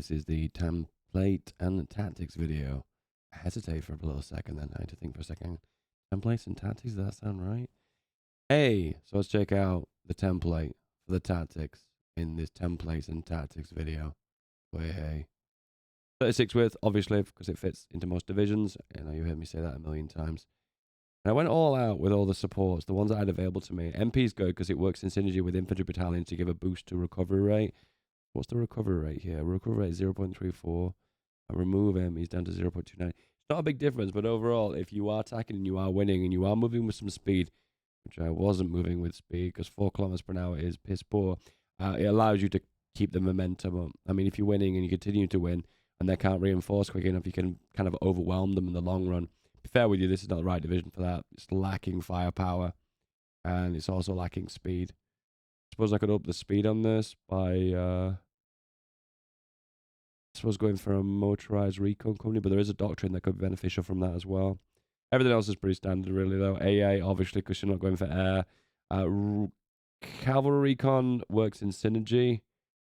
This is the template and tactics video. I hesitate for a little second, then I had to think for a second. Templates and tactics, does that sound right? Hey, so let's check out the template for the tactics in this templates and tactics video. Hey. 36 width, obviously, because it fits into most divisions. I know you heard me say that a million times. And I went all out with all the supports, the ones that I had available to me. MP is good because it works in synergy with infantry battalions to give a boost to recovery rate. What's the recovery rate here? Recovery rate is 0.34. I remove him, he's down to 0.29. It's not a big difference, but overall, if you are attacking and you are winning and you are moving with some speed, which I wasn't moving with speed because 4 kilometers per hour is piss poor, it allows you to keep the momentum up. I mean, if you're winning and you continue to win and they can't reinforce quick enough, you can kind of overwhelm them in the long run. To be fair with you, this is not the right division for that. It's lacking firepower and it's also lacking speed. I suppose I could up the speed on this by I suppose going for a motorized recon company, but there is a doctrine that could be beneficial from that as well. Everything else is pretty standard, really, though. AA, obviously, because you're not going for air. Cavalry recon works in synergy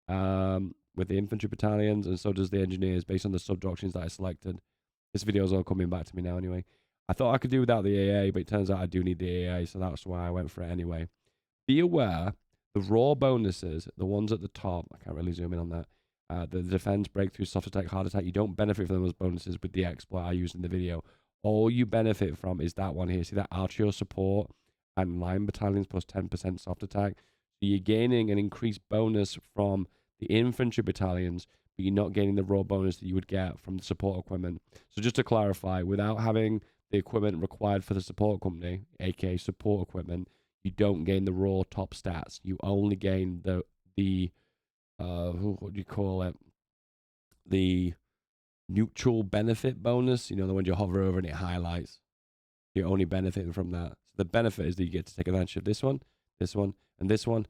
with the infantry battalions, and so does the engineers, based on the sub-doctrines that I selected. This video is all coming back to me now, anyway. I thought I could do without the AA, but it turns out I do need the AA, so that's why I went for it anyway. Be aware, the raw bonuses, the ones at the top, I can't really zoom in on that, the defense, breakthrough, soft attack, hard attack, you don't benefit from those bonuses with the exploit I used in the video. All you benefit from is that one here. See that Archeo support and line battalions plus 10% soft attack. So you're gaining an increased bonus from the infantry battalions, but you're not gaining the raw bonus that you would get from the support equipment. So just to clarify, without having the equipment required for the support company, aka support equipment, you don't gain the raw top stats. You only gain the what do you call it? The neutral benefit bonus, you know, the one you hover over and it highlights. You're only benefiting from that. So the benefit is that you get to take advantage of this one, and this one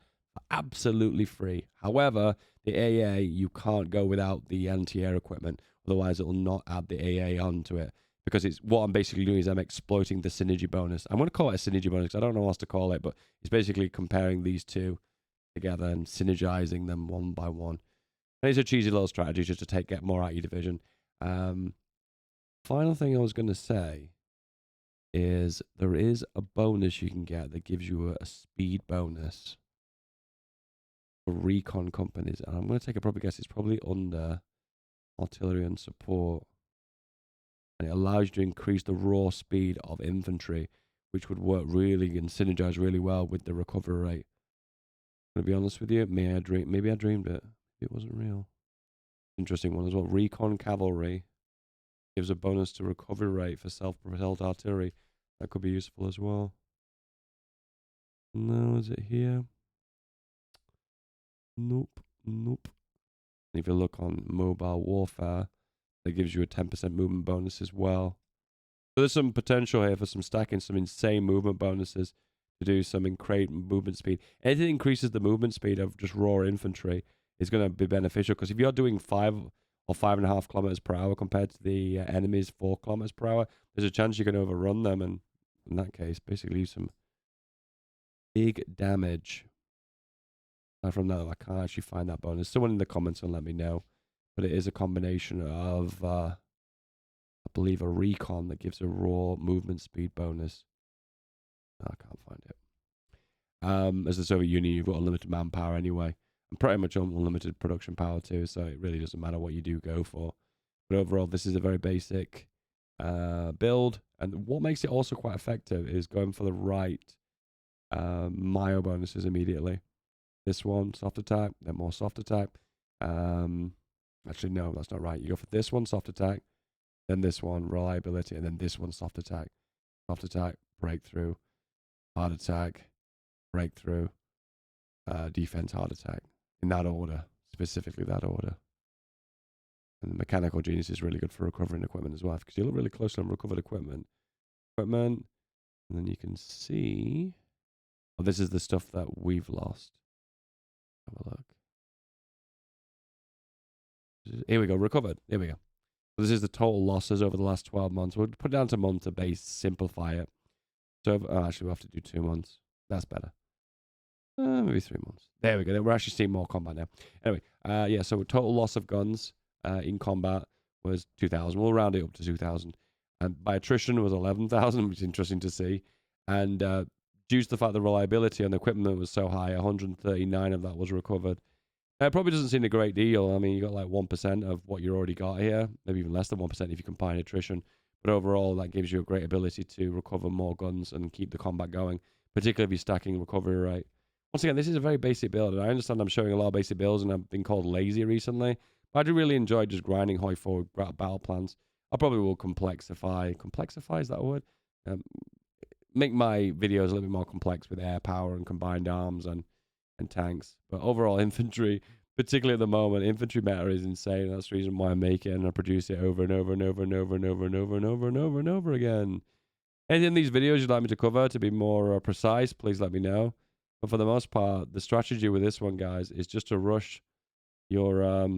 absolutely free. However, the AA, you can't go without the anti-air equipment. Otherwise, it will not add the AA onto it. Because it's what I'm basically doing is I'm exploiting the synergy bonus. I'm going to call it a synergy bonus because I don't know what else to call it, but it's basically comparing these two together and synergizing them one by one. And it's a cheesy little strategy just to get more out of your division. Final thing I was going to say is there is a bonus you can get that gives you a speed bonus for recon companies. And I'm going to take a proper guess. It's probably under artillery and support. And it allows you to increase the raw speed of infantry, which would work really and synergize really well with the recovery rate. I'm going to be honest with you, maybe I dreamed it. It wasn't real. Interesting one as well. Recon cavalry gives a bonus to recovery rate for self-propelled artillery. That could be useful as well. No, is it here? Nope. And if you look on mobile warfare, that gives you a 10% movement bonus as well. So there's some potential here for some stacking, some insane movement bonuses to do some increased movement speed. Anything that increases the movement speed of just raw infantry is going to be beneficial, because if you're doing 5 or 5.5 kilometers per hour compared to the enemy's 4 kilometers per hour, there's a chance you can overrun them, and in that case, basically some big damage. Aside from that, I can't actually find that bonus. Someone in the comments will let me know, but it is a combination of, I believe, a recon that gives a raw movement speed bonus. I can't find it. As the Soviet Union, you've got unlimited manpower anyway, and pretty much unlimited production power too, so it really doesn't matter what you do go for. But overall, this is a very basic build, and what makes it also quite effective is going for the right Mayo bonuses immediately. This one, soft attack, then more soft attack. Actually, no, that's not right. You go for this one, soft attack, then this one, reliability, and then this one, soft attack. Soft attack, breakthrough, hard attack, breakthrough, defense, hard attack. In that order, specifically that order. And the mechanical genius is really good for recovering equipment as well, because you look really closely on recovered equipment. And then you can see, oh, this is the stuff that we've lost. Have a look. Here we go, recovered. Here we go. So this is the total losses over the last 12 months. We'll put it down to month to base, simplify it. So, actually, we'll have to do 2 months. That's better. Maybe 3 months. There we go. We're actually seeing more combat now. Anyway, yeah, so total loss of guns in combat was 2,000. We'll round it up to 2,000. And by attrition was 11,000, which is interesting to see. And due to the fact the reliability on the equipment was so high, 139 of that was recovered. It probably doesn't seem a great deal. I mean, you got like 1% of what you already got here, maybe even less than 1% if you combine attrition. But overall, that gives you a great ability to recover more guns and keep the combat going, particularly if you're stacking recovery rate. Once again, this is a very basic build, and I understand I'm showing a lot of basic builds, and I've been called lazy recently. But I do really enjoy just grinding high forward battle plans. I probably will complexify. Complexify, is that a word? Make my videos a little bit more complex with air power and combined arms and tanks. But overall, infantry, particularly at the moment, infantry meta is insane. That's the reason why I make it and I produce it over and over and over and over and over and over and over and over and over again. Anything in these videos you'd like me to cover to be more precise, please let me know. But for the most part, the strategy with this one, guys, is just to rush your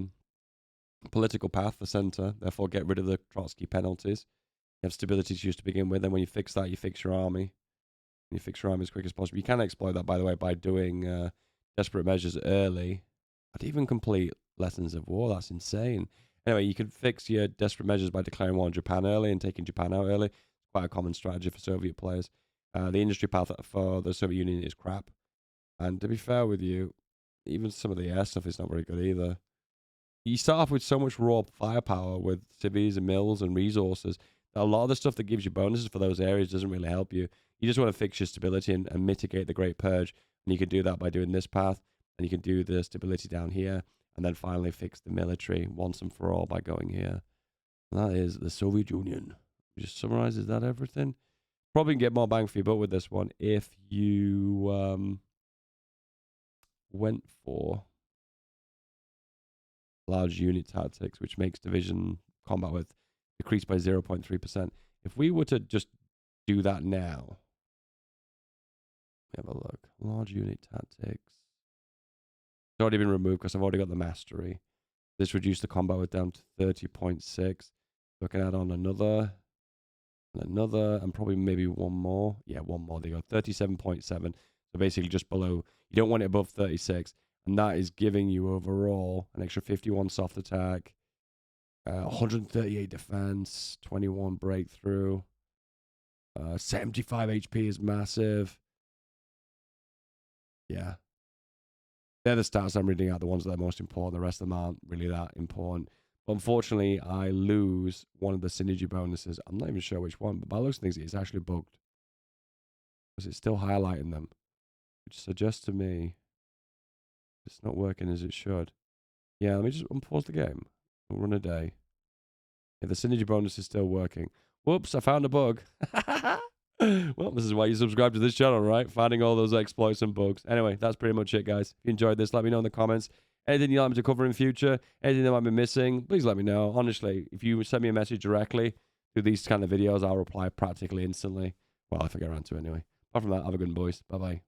political path for center, therefore get rid of the Trotsky penalties. You have stability issues to begin with, and when you fix that, you fix your army. And you fix your army as quick as possible. You can exploit that, by the way, by doing desperate measures early. I'd even complete Lessons of War. That's insane. Anyway, you could fix your desperate measures by declaring war on Japan early and taking Japan out early. It's quite a common strategy for Soviet players. The industry path for the Soviet Union is crap. And to be fair with you, even some of the air stuff is not very good either. You start off with so much raw firepower with civvies and mills and resources that a lot of the stuff that gives you bonuses for those areas doesn't really help you. You just want to fix your stability and mitigate the Great Purge. And you can do that by doing this path. And you can do the stability down here. And then finally fix the military once and for all by going here. And that is the Soviet Union. Just summarizes that everything. Probably can get more bang for your buck with this one if you went for large unit tactics, which makes division combat width decreased by 0.3%. If we were to just do that now, have a look. Large unit tactics. It's already been removed because I've already got the mastery. This reduced the combat width down to 30.6. So I can add on another, and probably maybe one more. Yeah, one more. There you go. 37.7. So basically just below. You don't want it above 36. And that is giving you overall an extra 51 soft attack, 138 defense, 21 breakthrough, 75 HP is massive. Yeah. They're the stats I'm reading out, the ones that are most important. The rest of them aren't really that important. But unfortunately, I lose one of the synergy bonuses. I'm not even sure which one, but by looks of things, it's actually bugged. Because it's still highlighting them, which suggests to me it's not working as it should. Yeah, let me just unpause the game. We'll run a day. Yeah, the synergy bonus is still working. Whoops, I found a bug. Well, this is why you subscribe to this channel, right? Finding all those exploits and bugs. Anyway, that's pretty much it, guys. If you enjoyed this, let me know in the comments. Anything you'd like me to cover in future, anything that might be missing, please let me know. Honestly, if you send me a message directly through these kind of videos, I'll reply practically instantly. Well, if I get around to it anyway. Apart from that, have a good one, boys. Bye-bye.